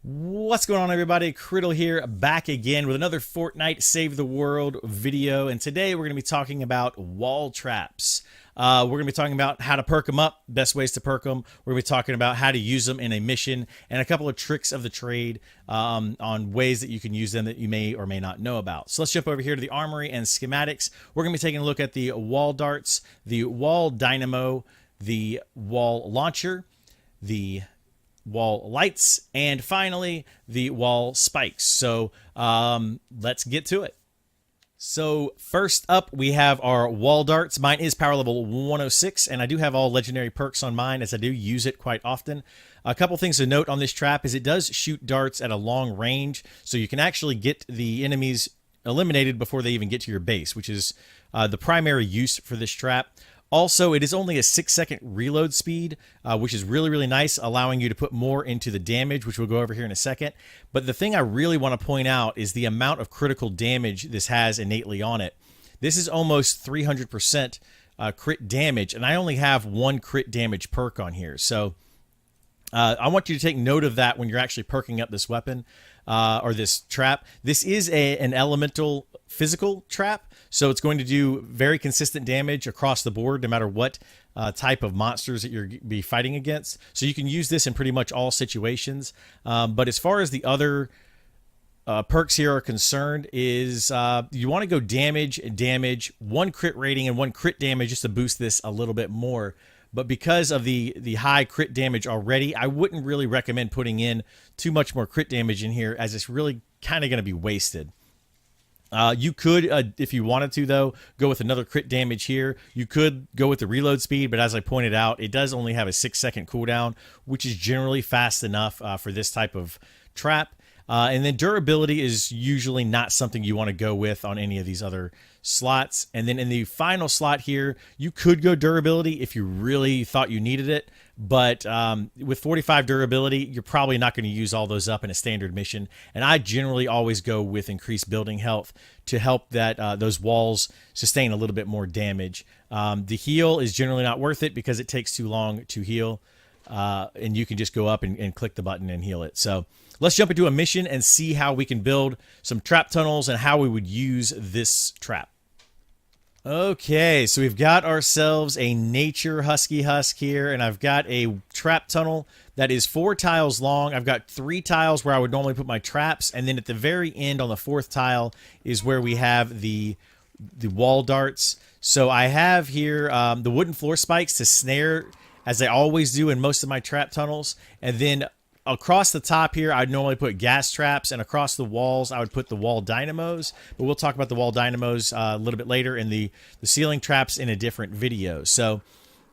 What's going on, everybody? Kriddle here, back again with another Fortnite Save the World video, and today we're going to be talking about wall traps. We're going to be talking about how to perk them up, best ways to perk them. We're going to be talking about how to use them in a mission, and a couple of tricks of the trade on ways that you can use them that you may or may not know about. So let's jump over here to the armory and schematics. We're going to be taking a look at the wall darts, the wall dynamo, the wall launcher, the wall lights, and finally the wall spikes. So let's get to it. So first up, we have our wall darts. Mine is power level 106, and I do have all legendary perks on mine as I do use it quite often. A couple things to note on this trap is it does shoot darts at a long range, so you can actually get the enemies eliminated before they even get to your base, which is the primary use for this trap. Also, it is only a 6-second reload speed, which is really, really nice, allowing you to put more into the damage, which we'll go over here in a second. But the thing I really want to point out is the amount of critical damage this has innately on it. This is almost 300% crit damage, and I only have one crit damage perk on here. So I want you to take note of that when you're actually perking up this weapon or this trap. This is an elemental physical trap, so it's going to do very consistent damage across the board no matter what type of monsters that you're be fighting against. So you can use this in pretty much all situations. But as far as the other perks here are concerned, is you want to go damage, one crit rating and one crit damage just to boost this a little bit more. But because of the high crit damage already, I wouldn't really recommend putting in too much more crit damage in here, as it's really kind of going to be wasted. You could, if you wanted to, though, go with another crit damage here. You could go with the reload speed, but as I pointed out, it does only have a 6-second cooldown, which is generally fast enough for this type of trap. And then durability is usually not something you want to go with on any of these other slots. And then in the final slot here, you could go durability if you really thought you needed it. But with 45 durability, you're probably not going to use all those up in a standard mission. And I generally always go with increased building health to help that those walls sustain a little bit more damage. The heal is generally not worth it because it takes too long to heal. And you can just go up and click the button and heal it. So let's jump into a mission and see how we can build some trap tunnels and how we would use this trap. Okay, so we've got ourselves a nature husky husk here, and I've got a trap tunnel that is 4 tiles long. I've got 3 tiles where I would normally put my traps, and then at the very end on the 4th tile is where we have the wall darts. So I have here the wooden floor spikes to snare, as I always do in most of my trap tunnels, and then across the top here, I'd normally put gas traps, and across the walls, I would put the wall dynamos. But we'll talk about the wall dynamos a little bit later, and the ceiling traps in a different video. So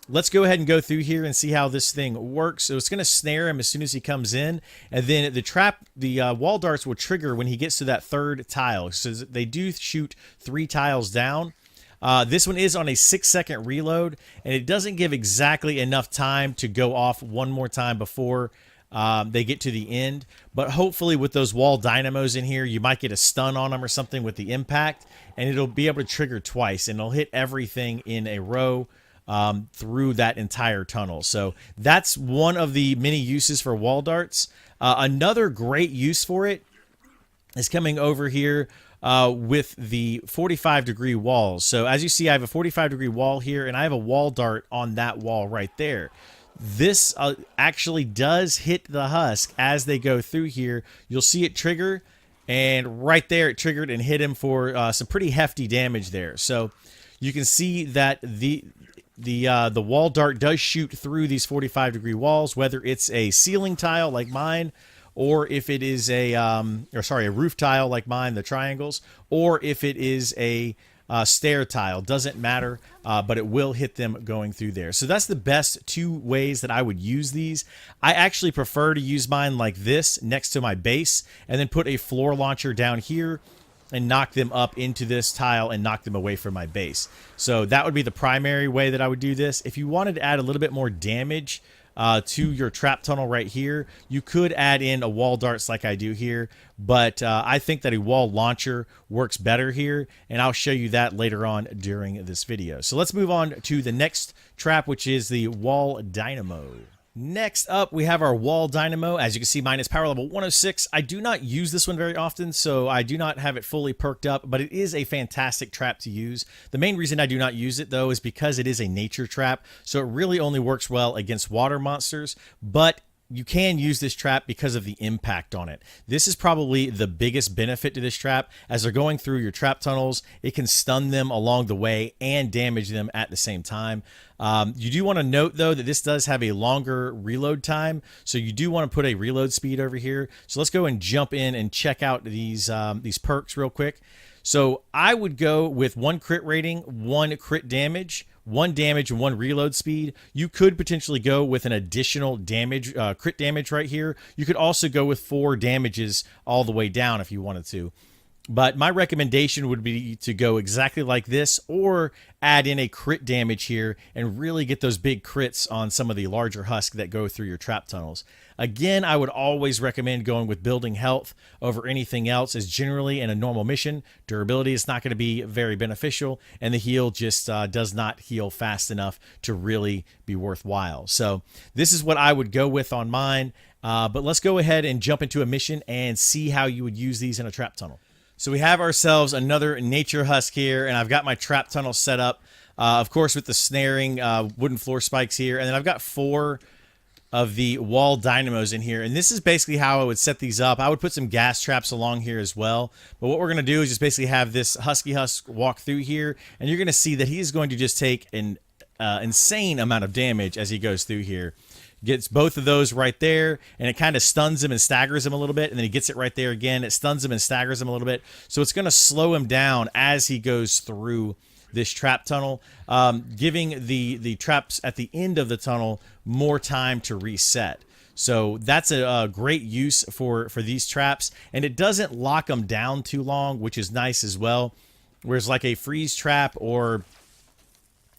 let's go ahead and go through here and see how this thing works. So it's going to snare him as soon as he comes in, and then the wall darts will trigger when he gets to that 3rd tile. So they do shoot 3 tiles down. This one is on a 6-second reload, and it doesn't give exactly enough time to go off one more time before they get to the end. But hopefully with those wall dynamos in here, you might get a stun on them or something with the impact, and it'll be able to trigger twice, and it'll hit everything in a row through that entire tunnel. So that's one of the many uses for wall darts. Another great use for it is coming over here with the 45-degree walls. So as you see, I have a 45-degree wall here, and I have a wall dart on that wall right there. This actually does hit the husk as they go through here. You'll see it trigger, and right there it triggered and hit him for some pretty hefty damage there. So you can see that the wall dart does shoot through these 45-degree walls, whether it's a ceiling tile like mine, or if it is a roof tile like mine, the triangles, or if it is a stair tile. Doesn't matter, but it will hit them going through there. So that's the best 2 ways that I would use these. I actually prefer to use mine like this next to my base, and then put a floor launcher down here and knock them up into this tile and knock them away from my base. So that would be the primary way that I would do this. If you wanted to add a little bit more damage to your trap tunnel right here, you could add in a wall darts like I do here, but I think that a wall launcher works better here, and I'll show you that later on during this video. So let's move on to the next trap, which is the wall dynamo. Next up, we have our wall dynamo. As you can see, mine is power level 106. I do not use this one very often, so I do not have it fully perked up, but it is a fantastic trap to use. The main reason I do not use it, though, is because it is a nature trap, so it really only works well against water monsters, but you can use this trap because of the impact on it. This is probably the biggest benefit to this trap. As they're going through your trap tunnels, it can stun them along the way and damage them at the same time. You do want to note, though, that this does have a longer reload time, so you do want to put a reload speed over here. So let's go and jump in and check out these perks real quick. So I would go with 1 crit rating, 1 crit damage, 1 damage, and 1 reload speed. You could potentially go with an additional damage, crit damage right here. You could also go with 4 damages all the way down if you wanted to. But my recommendation would be to go exactly like this, or add in a crit damage here and really get those big crits on some of the larger husks that go through your trap tunnels. Again, I would always recommend going with building health over anything else, as generally in a normal mission, durability is not going to be very beneficial, and the heal just does not heal fast enough to really be worthwhile. So this is what I would go with on mine, but let's go ahead and jump into a mission and see how you would use these in a trap tunnel. So we have ourselves another nature husk here, and I've got my trap tunnel set up, of course, with the snaring wooden floor spikes here. And then I've got 4 of the wall dynamos in here. And this is basically how I would set these up. I would put some gas traps along here as well. But what we're going to do is just basically have this husky husk walk through here, and you're going to see that he's going to just take an insane amount of damage as he goes through here. Gets both of those right there, and it kind of stuns him and staggers him a little bit, and then he gets it right there again. It stuns him and staggers him a little bit, so it's going to slow him down as he goes through this trap tunnel, giving the traps at the end of the tunnel more time to reset. So that's a great use for these traps, and it doesn't lock them down too long, which is nice as well. Whereas like a freeze trap or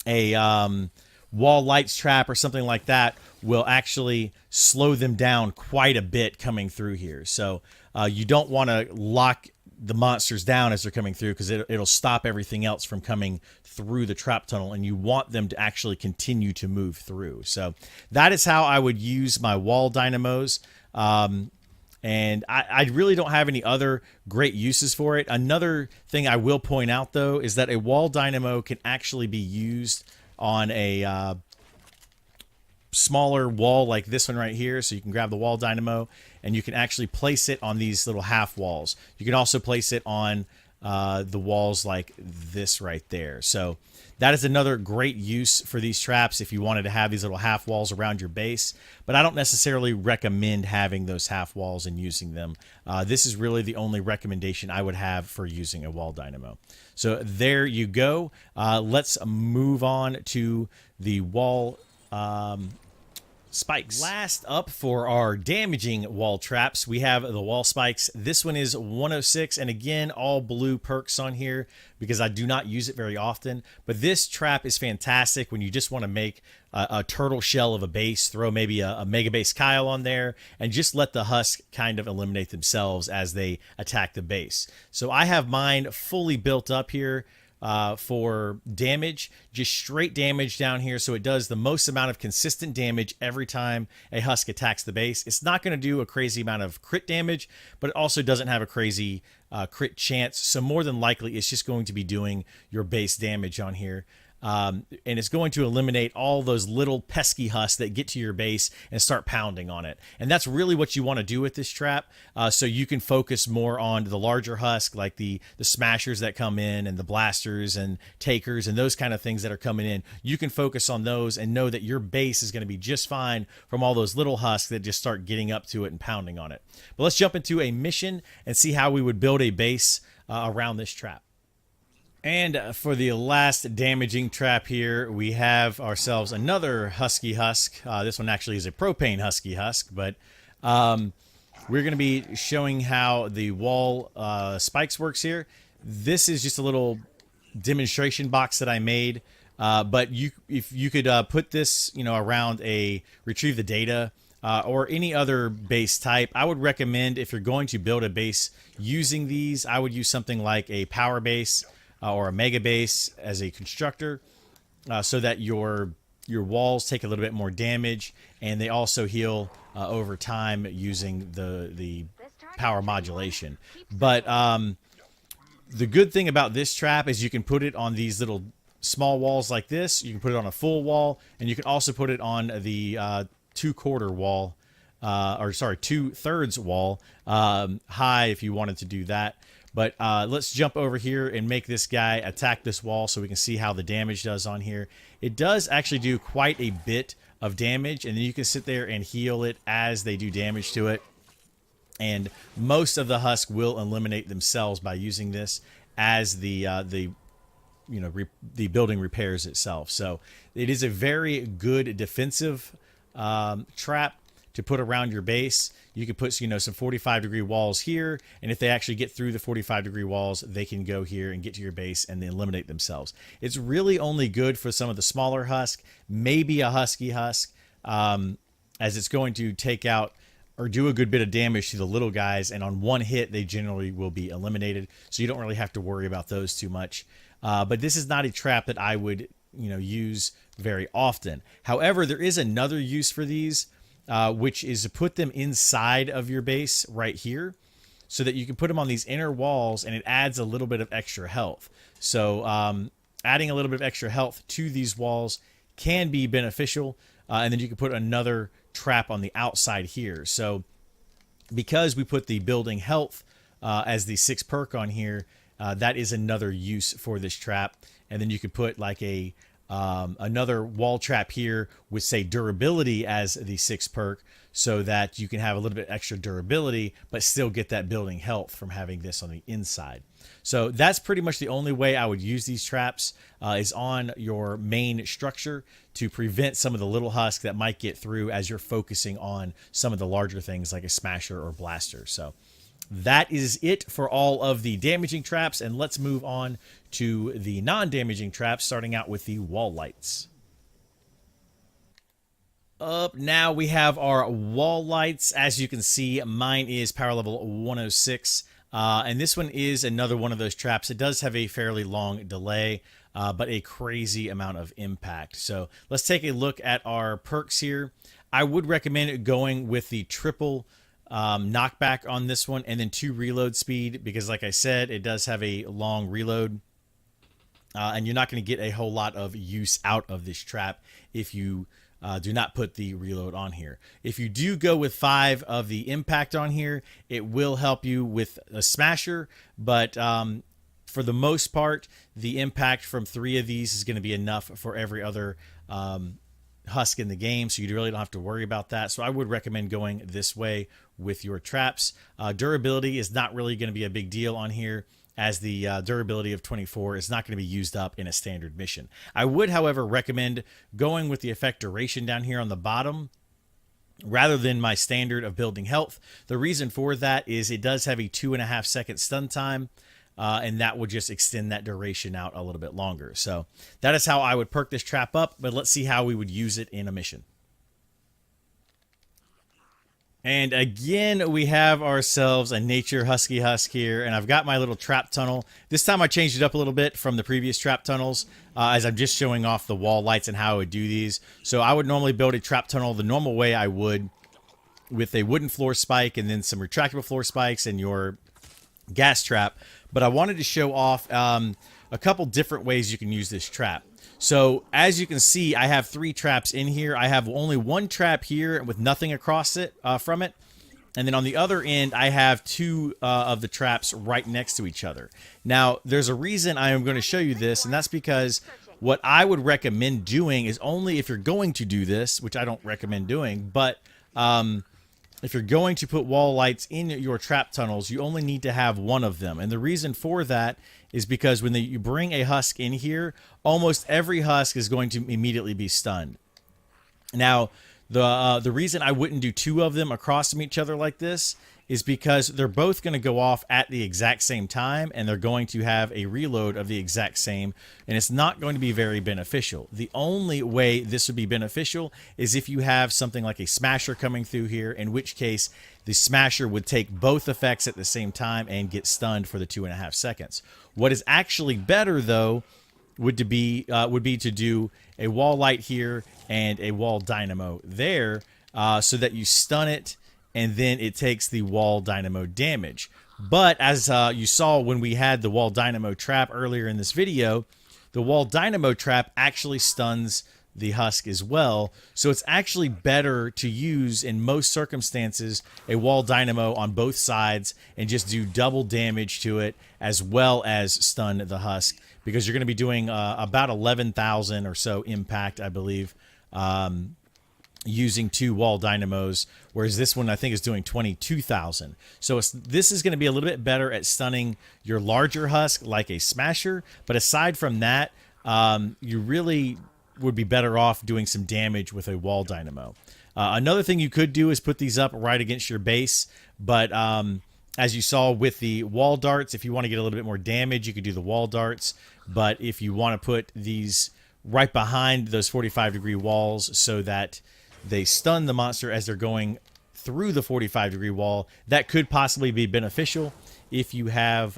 a wall lights trap or something like that will actually slow them down quite a bit coming through here. So you don't want to lock the monsters down as they're coming through, because it'll stop everything else from coming through the trap tunnel, and you want them to actually continue to move through. So that is how I would use my wall dynamos. And I really don't have any other great uses for it. Another thing I will point out, though, is that a wall dynamo can actually be used on a smaller wall like this one right here. So you can grab the wall dynamo and you can actually place it on these little half walls. You can also place it on the walls like this right there. So that is another great use for these traps if you wanted to have these little half walls around your base. But I don't necessarily recommend having those half walls and using them. This is really the only recommendation I would have for using a wall dynamo. So there you go. Let's move on to the wall spikes. Last up for our damaging wall traps, we have the wall spikes. This one is 106, and again, all blue perks on here because I do not use it very often. But this trap is fantastic when you just want to make a turtle shell of a base, throw maybe a mega base Kyle on there, and just let the husk kind of eliminate themselves as they attack the base. So I have mine fully built up here for damage, just straight damage down here, so it does the most amount of consistent damage every time a husk attacks the base. It's not going to do a crazy amount of crit damage, but it also doesn't have a crazy crit chance, so more than likely it's just going to be doing your base damage on here. And it's going to eliminate all those little pesky husks that get to your base and start pounding on it. And that's really what you want to do with this trap, so you can focus more on the larger husk, like the smashers that come in and the blasters and takers and those kind of things that are coming in. You can focus on those and know that your base is going to be just fine from all those little husks that just start getting up to it and pounding on it. But let's jump into a mission and see how we would build a base around this trap. And for the last damaging trap here, we have ourselves another husky husk. This one actually is a propane husky husk, but we're going to be showing how the wall spikes works here. This is just a little demonstration box that I made, but if you could put this, around a retrieve the data or any other base type, I would recommend, if you're going to build a base using these, I would use something like a power base or a mega base as a constructor, so that your your walls take a little bit more damage, and they also heal over time using the power modulation. But the good thing about this trap is you can put it on these little small walls like this. You can put it on a full wall, and you can also put it on the 2/4 wall, or sorry, 2/3 wall high if you wanted to do that. But let's jump over here and make this guy attack this wall so we can see how the damage does on here. It does actually do quite a bit of damage, and then you can sit there and heal it as they do damage to it. And most of the husk will eliminate themselves by using this as the building repairs itself. So it is a very good defensive trap to put around your base. You could put some 45-degree walls here, and if they actually get through the 45-degree walls, they can go here and get to your base and then eliminate themselves. It's really only good for some of the smaller husk, maybe a husky husk, as it's going to take out or do a good bit of damage to the little guys, and on one hit they generally will be eliminated, so you don't really have to worry about those too much. But this is not a trap that I would use very often. However, there is another use for these, which is to put them inside of your base right here, so that you can put them on these inner walls, and it adds a little bit of extra health. So adding a little bit of extra health to these walls can be beneficial, and then you can put another trap on the outside here. So because we put the building health as the 6 perk on here, that is another use for this trap. And then you could put like a another wall trap here with, say, durability as the 6 perk, so that you can have a little bit extra durability but still get that building health from having this on the inside. So that's pretty much the only way I would use these traps, is on your main structure to prevent some of the little husks that might get through as you're focusing on some of the larger things like a smasher or blaster. So that is it for all of the damaging traps, and let's move on to the non-damaging traps, starting out with the wall lights. Up now we have our wall lights. As you can see, mine is power level 106, and this one is another one of those traps. It does have a fairly long delay, but a crazy amount of impact. So let's take a look at our perks here. I would recommend going with the triple knockback on this one, and then 2 reload speed, because like I said, it does have a long reload, and you're not going to get a whole lot of use out of this trap if you do not put the reload on here. If you do go with 5 of the impact on here, it will help you with a smasher, but for the most part, the impact from 3 of these is going to be enough for every other husk in the game, so you really don't have to worry about that. So I would recommend going this way with your traps. Durability is not really going to be a big deal on here, as the durability of 24 is not going to be used up in a standard mission. I would, however, recommend going with the effect duration down here on the bottom rather than my standard of building health. The reason for that is it does have a 2.5 second stun time, and that will just extend that duration out a little bit longer. So that is how I would perk this trap up, but let's see how we would use it in a mission. And again, we have ourselves a nature husky husk here, and I've got my little trap tunnel. This time I changed it up a little bit from the previous trap tunnels, as I'm just showing off the wall lights and how I would do these. So I would normally build a trap tunnel the normal way I would, with a wooden floor spike and then some retractable floor spikes and your gas trap. But I wanted to show off a couple different ways you can use this trap. So as you can see, I have 3 traps in here. I have only 1 trap here with nothing across it from it. And then on the other end, I have 2 of the traps right next to each other. Now, there's a reason I am going to show you this, and that's because what I would recommend doing is only if you're going to do this, which I don't recommend doing, but if you're going to put wall lights in your trap tunnels, you only need to have 1 of them. And the reason for that is because when you bring a husk in here, almost every husk is going to immediately be stunned. Now, the reason I wouldn't do 2 of them across from each other like this is because they're both going to go off at the exact same time, and they're going to have a reload of the exact same, and it's not going to be very beneficial. The only way this would be beneficial is if you have something like a smasher coming through here, in which case the smasher would take both effects at the same time and get stunned for the 2.5 seconds. What is actually better, though, would be to do a wall light here and a wall dynamo there, so that you stun it and then it takes the wall dynamo damage. But as you saw when we had the wall dynamo trap earlier in this video, the wall dynamo trap actually stuns the husk as well. So it's actually better to use in most circumstances a wall dynamo on both sides and just do double damage to it as well as stun the husk, because you're going to be doing about 11,000 or so impact, I believe, using 2 wall dynamos, whereas this one I think is doing 22,000. So this is going to be a little bit better at stunning your larger husk like a smasher, but aside from that, you really would be better off doing some damage with a wall dynamo. Another thing you could do is put these up right against your base, but as you saw with the wall darts, if you want to get a little bit more damage, you could do the wall darts, but if you want to put these right behind those 45-degree walls so that they stun the monster as they're going through the 45-degree wall, that could possibly be beneficial if you have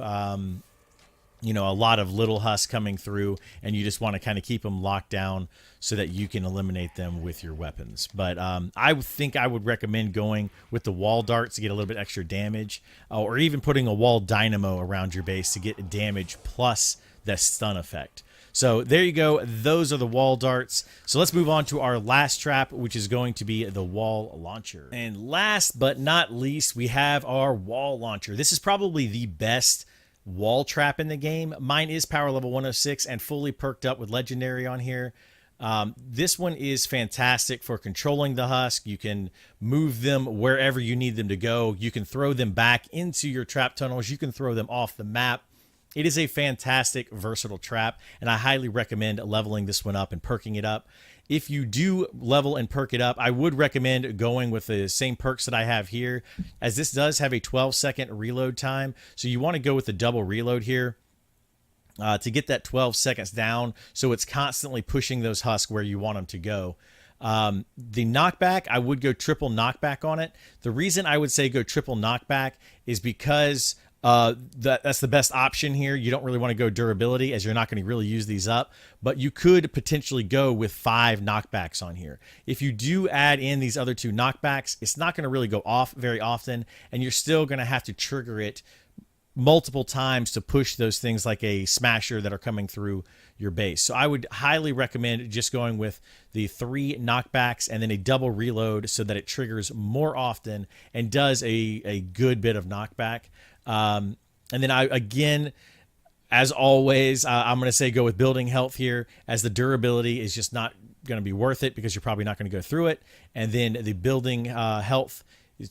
you know, a lot of little husks coming through and you just want to kind of keep them locked down so that you can eliminate them with your weapons. But I think I would recommend going with the wall darts to get a little bit extra damage, or even putting a wall dynamo around your base to get damage plus that stun effect. So there you go. Those are the wall darts. So let's move on to our last trap, which is going to be the wall launcher. And last but not least, we have our wall launcher. This is probably the best wall trap in the game. Mine is power level 106 and fully perked up with legendary on here. This one is fantastic for controlling the husk. You can move them wherever you need them to go. You can throw them back into your trap tunnels. You can throw them off the map. It is a fantastic, versatile trap, and I highly recommend leveling this one up and perking it up. If you do level and perk it up, I would recommend going with the same perks that I have here, as this does have a 12-second reload time. So you want to go with the double reload here to get that 12 seconds down, so it's constantly pushing those husks where you want them to go. The knockback, I would go triple knockback on it. The reason I would say go triple knockback is because that's the best option here. You don't really want to go durability, as you're not going to really use these up, but you could potentially go with 5 knockbacks on here. If you do add in these other 2 knockbacks, it's not going to really go off very often, and you're still going to have to trigger it multiple times to push those things like a smasher that are coming through your base. So I would highly recommend just going with the 3 knockbacks and then a double reload so that it triggers more often and does a good bit of knockback. And then again, as always, I'm going to say go with building health here, as the durability is just not going to be worth it because you're probably not going to go through it. And then the building health,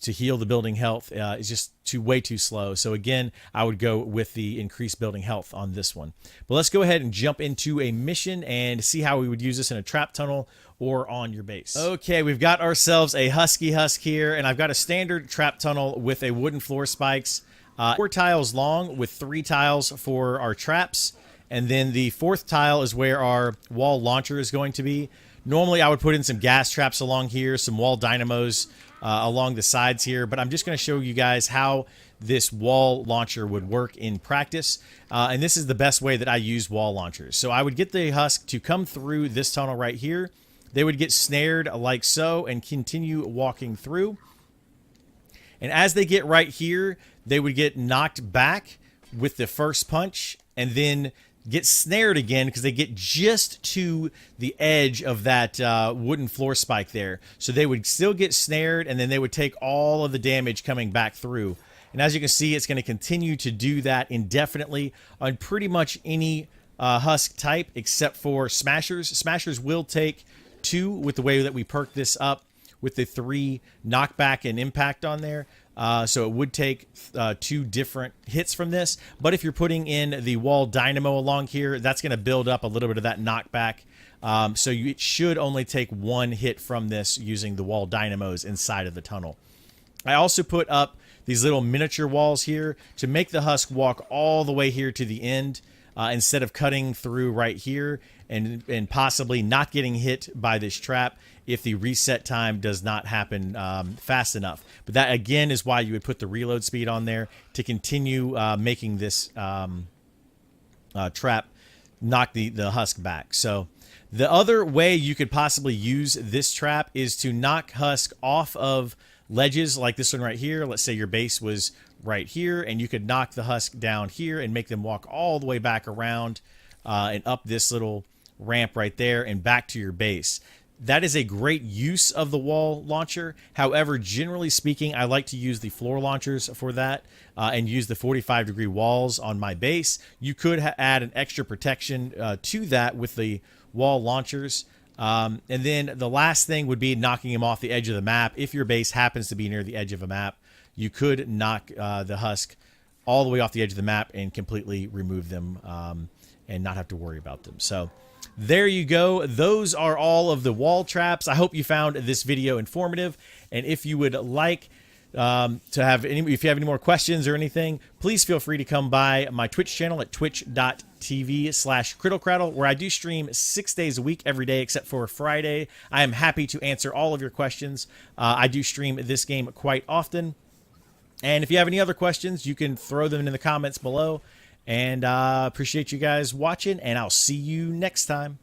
to heal the building health, is just way too slow. So again, I would go with the increased building health on this one. But let's go ahead and jump into a mission and see how we would use this in a trap tunnel or on your base. Okay, we've got ourselves a husky husk here, and I've got a standard trap tunnel with a wooden floor spikes. 4 tiles long with 3 tiles for our traps, and then the 4th tile is where our wall launcher is going to be. Normally I would put in some gas traps along here, some wall dynamos along the sides here, but I'm just going to show you guys how this wall launcher would work in practice, and this is the best way that I use wall launchers. So I would get the husk to come through this tunnel right here. They would get snared like so and continue walking through. And as they get right here, they would get knocked back with the first punch and then get snared again because they get just to the edge of that wooden floor spike there. So they would still get snared, and then they would take all of the damage coming back through. And as you can see, it's going to continue to do that indefinitely on pretty much any husk type except for smashers. Smashers will take 2 with the way that we perk this up with the 3 knockback and impact on there. So it would take 2 different hits from this. But if you're putting in the wall dynamo along here, that's going to build up a little bit of that knockback. So it should only take 1 hit from this using the wall dynamos inside of the tunnel. I also put up these little miniature walls here to make the husk walk all the way here to the end, instead of cutting through right here and possibly not getting hit by this trap if the reset time does not happen fast enough. But that, again, is why you would put the reload speed on there to continue making this trap knock the husk back. So the other way you could possibly use this trap is to knock husk off of ledges like this one right here. Let's say your base was right here, and you could knock the husk down here and make them walk all the way back around and up this little ramp right there and back to your base. That is a great use of the wall launcher. However, generally speaking, I like to use the floor launchers for that and use the 45-degree walls on my base. You could add an extra protection to that with the wall launchers. And then the last thing would be knocking them off the edge of the map. If your base happens to be near the edge of a map, you could knock the husk all the way off the edge of the map and completely remove them and not have to worry about them. So there you go. Those are all of the wall traps. I hope you found this video informative. And if you would like to have if you have any more questions or anything, please feel free to come by my Twitch channel at twitch.tv/KriddleCraddle, where I do stream 6 days a week, every day except for Friday. I am happy to answer all of your questions. I do stream this game quite often. And if you have any other questions, you can throw them in the comments below. And appreciate you guys watching, and I'll see you next time.